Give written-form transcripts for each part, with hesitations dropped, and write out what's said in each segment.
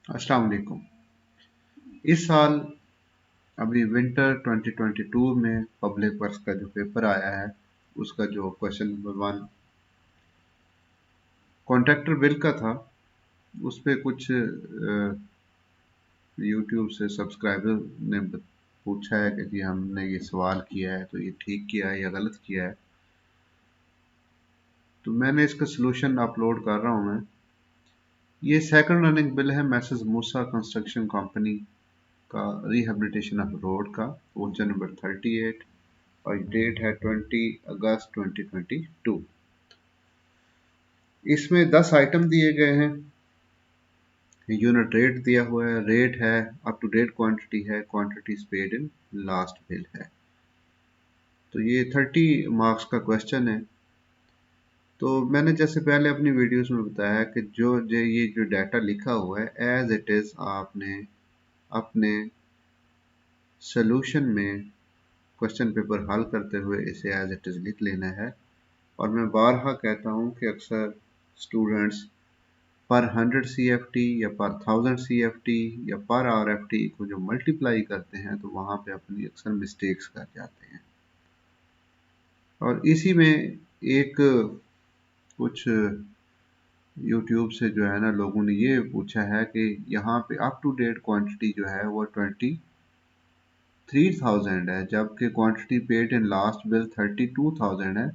अस्सलाम वालेकुम। इस साल अभी विंटर 2022 में पब्लिक वर्क्स का जो पेपर आया है उसका जो क्वेश्चन नंबर 1 कॉन्ट्रैक्टर बिल का था। उस पे कुछ यूट्यूब से सब्सक्राइबर ने पूछा है कि जी हमने ये सवाल किया है तो ये ठीक किया है या गलत किया है, तो मैंने इसका सलूशन अपलोड कर रहा हूँ मैं। ये सेकंड रनिंग बिल है मैसेज मूसा कंस्ट्रक्शन कंपनी का, रिहेबिलिटेशन ऑफ रोड का, पोर्शन नंबर 38 और डेट है 20 अगस्त 2022। इसमें 10 आइटम दिए गए हैं, यूनिट रेट दिया हुआ है, रेट है, अप टू डेट क्वांटिटी है, quantities paid in last bill है। तो ये 30 मार्क्स का क्वेश्चन है। तो मैंने जैसे पहले अपनी वीडियोस में बताया कि ये जो डाटा लिखा हुआ है एज इट इज़ आपने अपने सोल्यूशन में क्वेश्चन पेपर हल करते हुए इसे एज इट इज़ लिख लेना है। और मैं बारहा कहता हूँ कि अक्सर स्टूडेंट्स पर 100 CFT या पर 1000 CFT या पर RFT को जो मल्टीप्लाई करते हैं तो वहाँ पे अपनी अक्सर मिस्टेक्स कर जाते हैं। और इसी में एक कुछ यूट्यूब से जो है ना लोगों ने ये पूछा है कि यहाँ पे अप टू डेट क्वांटिटी जो है वो 23,000 है, जबकि quantity paid in last bill 32,000 है,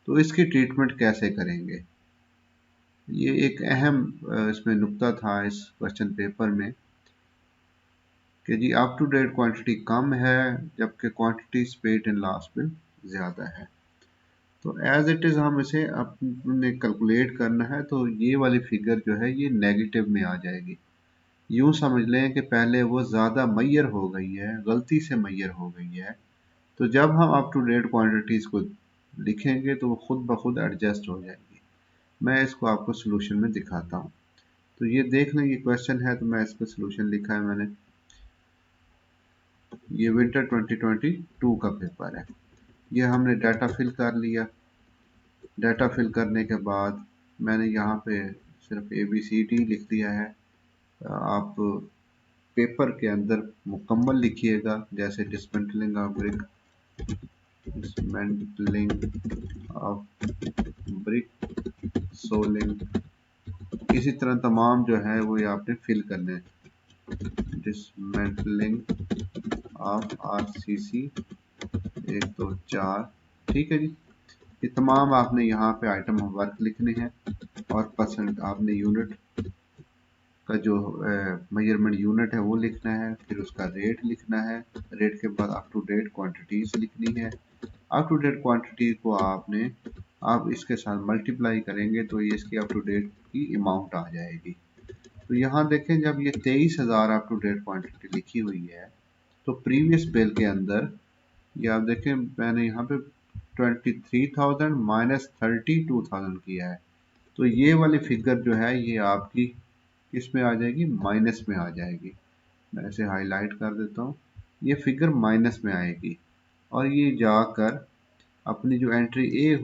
तो इसकी ट्रीटमेंट कैसे करेंगे। ये एक अहम इसमें नुक्ता था इस क्वेश्चन पेपर में कि जी अप टू डेट क्वांटिटी कम है जबकि quantity paid in last bill ज़्यादा है। तो एज इट इज़ हम इसे अपने कैलकुलेट करना है, तो ये वाली फिगर जो है ये नेगेटिव में आ जाएगी। यूँ समझ लें कि पहले वो ज़्यादा मैयर हो गई है, गलती से मैयर हो गई है, तो जब हम अप टू डेट क्वांटिटीज़ को लिखेंगे तो वो खुद ब खुद एडजस्ट हो जाएगी। मैं इसको आपको सोल्यूशन में दिखाता हूँ। तो ये देख लें, ये क्वेश्चन है तो मैं इसका सोल्यूशन लिखा है मैंने। ये विंटर 2022 का पेपर है। ये हमने डाटा फिल कर लिया। डाटा फिल करने के बाद मैंने यहाँ पे सिर्फ ABCD लिख दिया है। आप पेपर के अंदर मुकम्मल लिखिएगा, जैसे dismantling of brick, dismantling of brick, soling, इसी तरह तमाम जो है वो ये आपने फिल करने हैं। डिसमेंटलिंग ऑफ RCC 1 2 4, ठीक है जी। ये तमाम आपने यहाँ पे आइटम वर्क लिखने हैं और परसेंट आपने यूनिट का जो मेजरमेंट यूनिट है वो लिखना है, फिर उसका रेट लिखना है, रेट के बाद अप टू डेट क्वांटिटीज लिखनी है। अप टू डेट क्वांटिटी को आपने आप इसके साथ मल्टीप्लाई करेंगे तो ये इसकी अप टू डेट की अमाउंट आ जाएगी। तो यहाँ देखें, जब ये 23,000 अप टू डेट क्वांटिटी लिखी हुई है तो प्रीवियस बिल के अंदर ये आप देखें मैंने यहाँ पे 23,000 माइनस 32,000 किया है, तो ये वाली फिगर जो है ये आपकी इसमें आ जाएगी, माइनस में आ जाएगी। मैं इसे हाईलाइट कर देता हूँ, ये फिगर माइनस में आएगी और ये जाकर अपनी जो एंट्री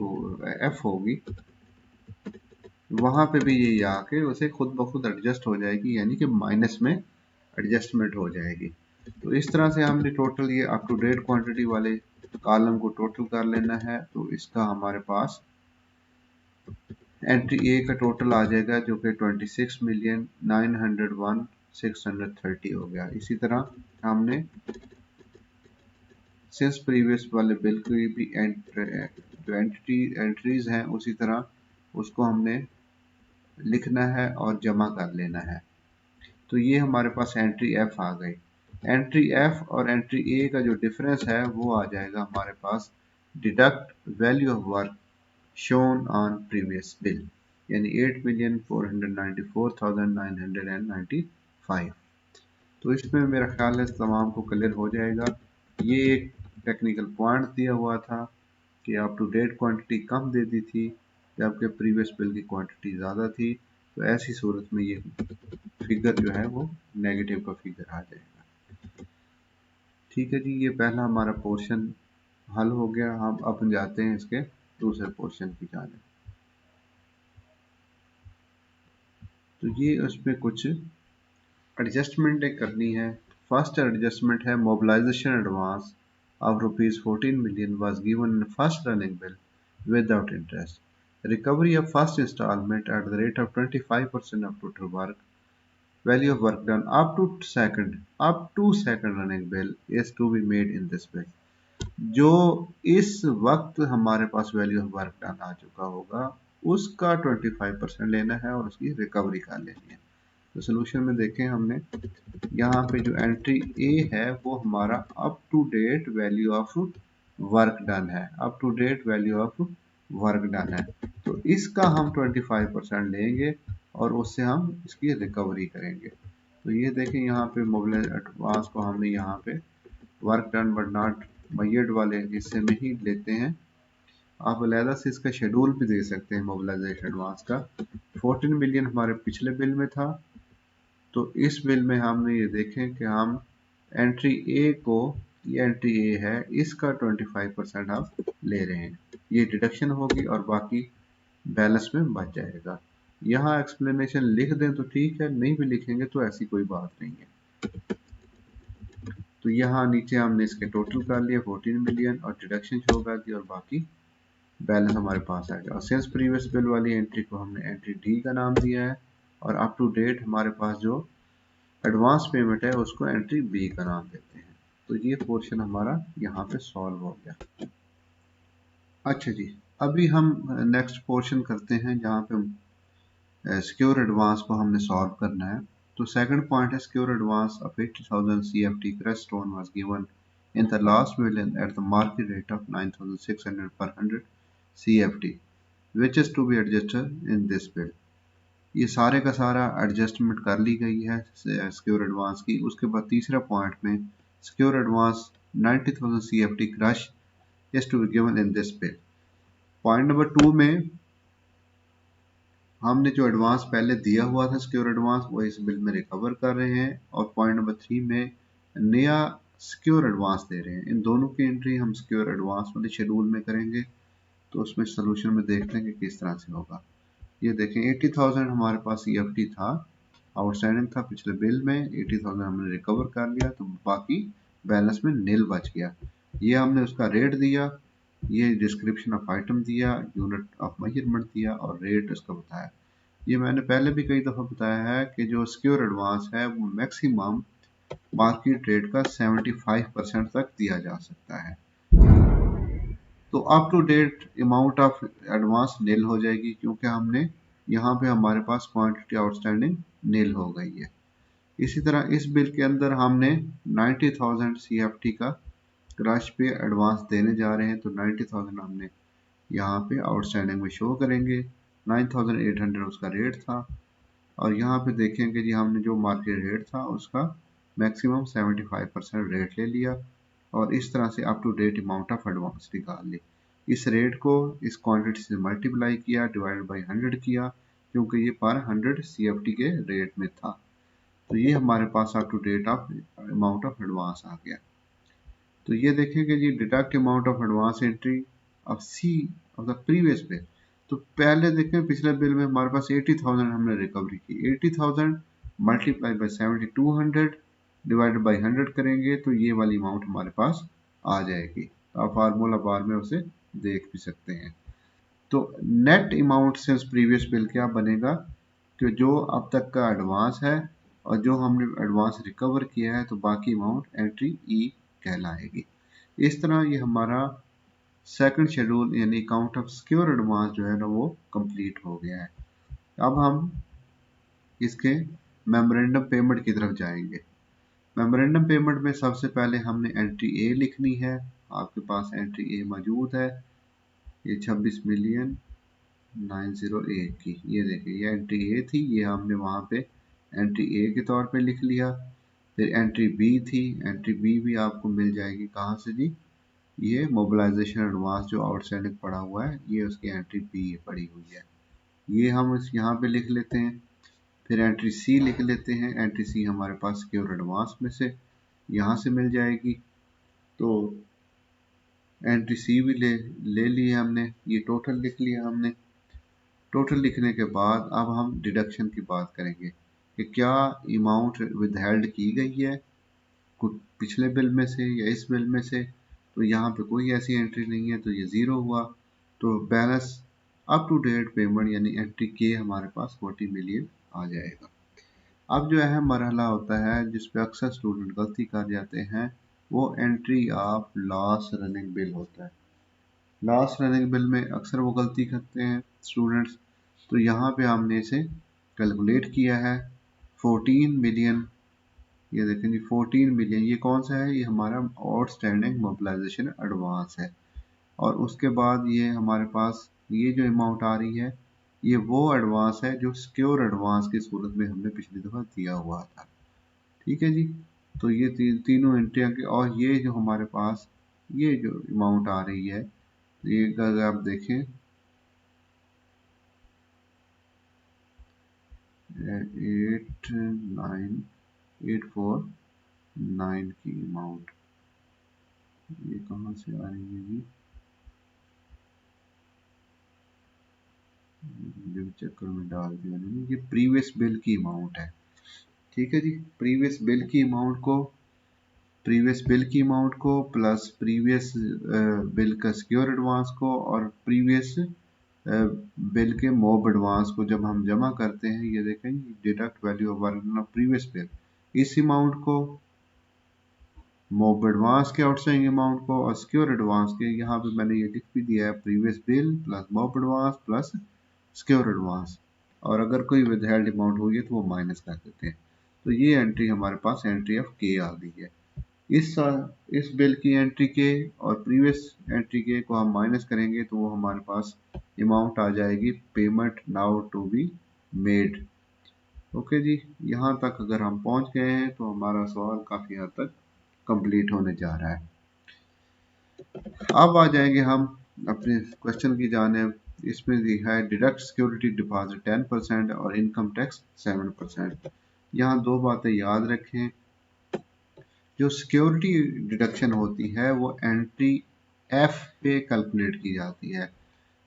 F होगी वहाँ पे भी ये आके उसे खुद ब खुद एडजस्ट हो जाएगी, यानी कि माइनस में एडजस्टमेंट हो जाएगी। तो इस तरह से हमने टोटल ये अप टू डेट क्वांटिटी वाले कॉलम को टोटल कर लेना है। तो इसका हमारे पास एंट्री ए का टोटल आ जाएगा जो कि 26,901,630 हो गया। इसी तरह हमने सिंस प्रीवियस वाले बिल की भी जो एंट्रीज हैं उसी तरह उसको हमने लिखना है और जमा कर लेना है। तो ये हमारे पास एंट्री F आ गई। एंट्री F और एंट्री A का जो डिफरेंस है वो आ जाएगा हमारे पास deduct value of work shown on previous bill, यानी 8,494,995। तो इसमें मेरा ख्याल है तमाम को क्लियर हो जाएगा। ये एक टेक्निकल पॉइंट दिया हुआ था कि अप टू डेट क्वांटिटी कम दे दी थी जबकि प्रीवियस बिल की क्वांटिटी ज़्यादा थी, तो ऐसी सूरत में ये फिगर जो है वो नेगेटिव का फिगर आ जाएगा। ठीक है जी, ये पहला हमारा पोर्शन हल हो गया। हम अब जाते हैं इसके दूसरे पोर्शन की जाने। तो ये उसमें कुछ एडजस्टमेंट एक करनी है। फर्स्ट एडजस्टमेंट है mobilisation advance of rupees 14 million was given in first running bill without interest. Recovery of first installment at the rate of 25% of total work value of work done up to second running bill is to be made in this bill. जो इस वक्त हमारे पास value of work done आ चुका होगा उसका 25% लेना है और उसकी रिकवरी कर लेनी है। तो सोल्यूशन में देखें हमने यहाँ पे जो एंट्री ए है वो हमारा up to date value of work done है, up to date value of work done है। तो इसका हम 25% लेंगे और उससे हम इसकी रिकवरी करेंगे। तो ये देखें यहाँ पे मोबिलाइज एडवांस को हमने यहाँ पे वर्क डन बट नॉट मेयर्ड वाले हिस्से में ही लेते हैं। आप अलहदा से इसका शेड्यूल भी दे सकते हैं मोबिलाइजेशन एडवांस का। 14 मिलियन हमारे पिछले बिल में था, तो इस बिल में हमने ये देखें कि हम एंट्री ए को, ये एंट्री ए है, इसका 25% आप ले रहे हैं। ये डिडक्शन होगी और बाकी बैलेंस में बच जाएगा। यहाँ एक्सप्लेनेशन लिख दें तो ठीक है, नहीं भी लिखेंगे तो ऐसी कोई बात नहीं है। तो यहाँ नीचे हमने इसके टोटल कर लिया 14 मिलियन और डिडक्शन शो कर दी और बाकी बैलेंस हमारे पास आ गया। और सिंस प्रीवियस बिल वाली एंट्री को हमने एंट्री डी का नाम दिया है और अप टू डेट हमारे पास जो एडवांस पेमेंट है उसको एंट्री बी का नाम देते हैं। तो ये पोर्शन हमारा यहाँ पे सॉल्व हो गया। अच्छा जी, अभी हम नेक्स्ट पोर्शन करते हैं जहाँ पे सिक्योर एडवांस को हमने सॉल्व करना है। तो सेकंड पॉइंट है secure advance of 80,000 CFT Crestone was given in the last bill at the market rate of 9,600 per 100 CFT which is to be adjusted in this bill. ये सारे का सारा एडजस्टमेंट कर ली गई है सिक्योर एडवांस की। उसके बाद तीसरा पॉइंट में secure advance 90,000 CFT crush is to be given in this bill. Point number 2 में हमने जो एडवांस पहले दिया हुआ था सिक्योर एडवांस वो इस बिल में रिकवर कर रहे हैं और पॉइंट नंबर 3 में नया सिक्योर एडवांस दे रहे हैं। इन दोनों की एंट्री हम सिक्योर एडवांस वाले शेड्यूल में करेंगे। तो उसमें सोल्यूशन में देखते हैं कि किस तरह से होगा। ये देखें 80,000 हमारे पास EFT था, आउटस्टैंडिंग था पिछले बिल में, 80,000 हमने रिकवर कर लिया तो बाकी बैलेंस में नील बच गया। ये हमने उसका रेट दिया, ये डिस्क्रिप्शन ऑफ आइटम दिया, यूनिट ऑफ मेजरमेंट दिया और रेट उसका बताया। ये मैंने पहले भी कई दफ़ा बताया है कि जो सिक्योर एडवांस है वो मैक्सिमम मार्केट रेट का 75% तक दिया जा सकता है। तो up to date amount of advance nil हो जाएगी क्योंकि हमने यहाँ पे हमारे पास क्वांटिटी आउटस्टैंडिंग नील हो गई है। इसी तरह इस बिल के अंदर हमने 90,000 CFT का क्रश पे एडवांस देने जा रहे हैं। तो 90,000 हमने यहाँ पे आउटस्टैंडिंग में शो करेंगे। 9,800 उसका रेट था और यहाँ पे देखेंगे जी हमने जो मार्केट रेट था उसका मैक्सिमम 75% रेट ले लिया और इस तरह से up to date amount of advance निकाल ली। इस रेट को इस क्वांटिटी से मल्टीप्लाई किया, डिवाइड बाई 100 किया क्योंकि ये पर 100 CFT के रेट में था। तो ये हमारे पास up to date of amount of advance आ गया। तो ये देखेंगे जी deduct amount of advance entry of C of the previous bill. तो पहले देखें पिछले बिल में हमारे पास 80,000 हमने रिकवरी की, 80,000 मल्टीप्लाई बाई 7200 डिवाइडेड बाई 100 करेंगे तो ये वाली अमाउंट हमारे पास आ जाएगी। तो आप फार्मूला बार में उसे देख भी सकते हैं। तो net amount since previous bill क्या बनेगा कि जो अब तक का एडवांस है और जो हमने एडवांस रिकवर किया है तो बाकी अमाउंट एंट्री ई कहलाएगी। इस तरह ये हमारा सेकंड शेड्यूल यानी अकाउंट ऑफ सिक्योर एडवांस जो है ना वो कंप्लीट हो गया है। अब हम इसके मेमोरेंडम पेमेंट की तरफ जाएंगे। मेमोरेंडम पेमेंट में सबसे पहले हमने एंट्री ए लिखनी है। आपके पास एंट्री ए मौजूद है, ये 26 मिलियन 908 की। ये देखिए ये एंट्री ए थी, ये हमने वहाँ पे एंट्री ए के तौर पे लिख लिया। फिर एंट्री बी थी, एंट्री बी भी आपको मिल जाएगी कहाँ से जी, ये मोबिलाइजेशन एडवांस जो आउटस्टैंडिंग पड़ा हुआ है ये उसकी एंट्री बी पड़ी हुई है, ये हम इस यहाँ पे लिख लेते हैं। फिर एंट्री सी लिख लेते हैं, एंट्री सी हमारे पास सिक्योर एडवांस में से यहाँ से मिल जाएगी। तो एंट्री सी भी ले ली हमने, ये टोटल लिख लिया हमने। टोटल लिखने के बाद अब हम डिडक्शन की बात करेंगे। कि क्या अमाउंट विदहेल्ड की गई है कुछ पिछले बिल में से या इस बिल में से, तो यहाँ पे कोई ऐसी एंट्री नहीं है तो ये ज़ीरो हुआ। तो balance up to date payment यानी एंट्री के हमारे पास 40 मिलियन आ जाएगा। अब जो अहम मरहला होता है जिस पे अक्सर स्टूडेंट गलती कर जाते हैं वो entry of last running bill होता है। लास्ट रनिंग बिल में अक्सर वो गलती करते हैं स्टूडेंट्स। तो यहाँ पे हमने इसे कैलकुलेट किया है 14 मिलियन। ये देखें जी 14 मिलियन ये कौन सा है, ये हमारा आउटस्टैंडिंग मोबिलाइजेशन एडवांस है। और उसके बाद ये हमारे पास ये जो अमाउंट आ रही है ये वो एडवांस है जो सिक्योर एडवांस की सूरत में हमने पिछली दफ़ा दिया हुआ था। ठीक है जी। तो ये तीनों एंट्रियाँ के, और ये जो हमारे पास ये जो अमाउंट आ रही है ये अगर आप देखें 89849 की अमाउंट ये कहाँ से आ रही है जी, जो चक्कर में डाल दिया नहीं, ये प्रीवियस बिल की अमाउंट है। ठीक है जी। प्रीवियस बिल की अमाउंट को प्लस प्रीवियस बिल का सिक्योर एडवांस को और प्रीवियस बिल के मोब एडवांस को जब हम जमा करते हैं ये देखें deduct value of previous bill, इस अमाउंट को मोब एडवांस के आउटस्टैंडिंग अमाउंट को और सिक्योर एडवांस के, यहाँ पे मैंने ये लिख भी दिया है previous bill plus mob advance plus secure advance, और अगर कोई विदहेल्ड अमाउंट हुई है तो वो माइनस कर देते हैं। तो ये एंट्री हमारे पास एंट्री ऑफ के आ गई है। इस बिल की एंट्री के और प्रीवियस एंट्री के को हम माइनस करेंगे तो वो हमारे पास अमाउंट आ जाएगी payment now to be made. Okay जी, यहाँ तक अगर हम पहुँच गए हैं तो हमारा सवाल काफ़ी हद तक कंप्लीट होने जा रहा है। अब आ जाएंगे हम अपने क्वेश्चन की जानिब। इसमें लिखा है डिडक्ट सिक्योरिटी डिपॉजिट 10% और इनकम टैक्स 7%। यहाँ दो बातें याद रखें, जो सिक्योरिटी डिडक्शन होती है वो एंट्री एफ पे कैलकुलेट की जाती है।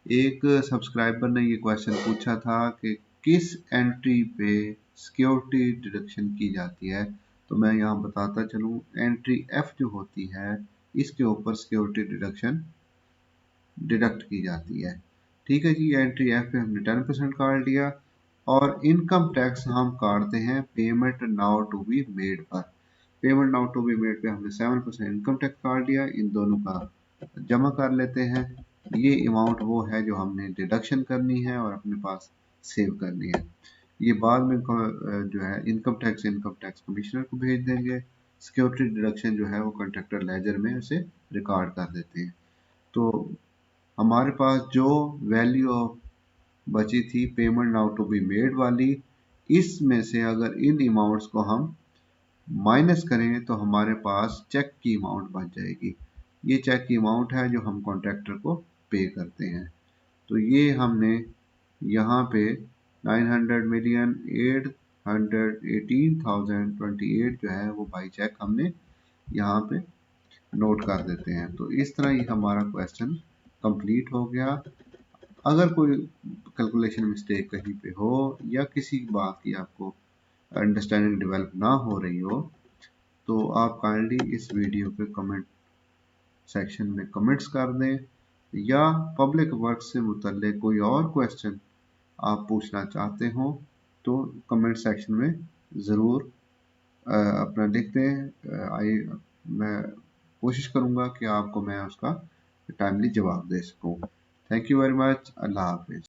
एक सब्सक्राइबर ने ये क्वेश्चन पूछा था कि किस एंट्री पे सिक्योरिटी डिडक्शन की जाती है, तो मैं यहाँ बताता चलूँ एंट्री एफ जो होती है इसके ऊपर सिक्योरिटी डिडक्शन डिडक्ट की जाती है। ठीक है जी। एंट्री एफ पे हमने 10% काट लिया और इनकम टैक्स हम काटते हैं payment now to be made पर। Payment now to be made पे हमने 7% इनकम टैक्स काट लिया, इन दोनों का जमा कर लेते हैं। ये अमाउंट वो है जो हमने डिडक्शन करनी है और अपने पास सेव करनी है। ये बाद में जो है इनकम टैक्स कमिश्नर को भेज देंगे। सिक्योरिटी डिडक्शन जो है वो कॉन्ट्रैक्टर लेजर में उसे रिकॉर्ड कर देते हैं। तो हमारे पास जो वैल्यू बची थी payment now to be made वाली, इसमें से अगर इन अमाउंट्स को हम माइनस करें तो हमारे पास चेक की अमाउंट बच जाएगी। ये चेक की अमाउंट है जो हम कॉन्ट्रैक्टर को पे करते हैं। तो ये हमने यहाँ पे 900 मिलियन 818,028 जो है वो बाई चेक हमने यहाँ पे नोट कर देते हैं। तो इस तरह ही हमारा क्वेश्चन कंप्लीट हो गया। अगर कोई कैलकुलेशन मिस्टेक कहीं पे हो या किसी बात की आपको अंडरस्टैंडिंग डेवलप ना हो रही हो तो आप काइंडली इस वीडियो के कमेंट सेक्शन में कमेंट्स कर दें, या पब्लिक वर्क से मुतल्लिक कोई और क्वेश्चन आप पूछना चाहते हो तो कमेंट सेक्शन में ज़रूर अपना लिख दें। मैं कोशिश करूँगा कि आपको मैं उसका टाइमली जवाब दे सकूँ। Thank you very much. अल्लाह हाफिज़।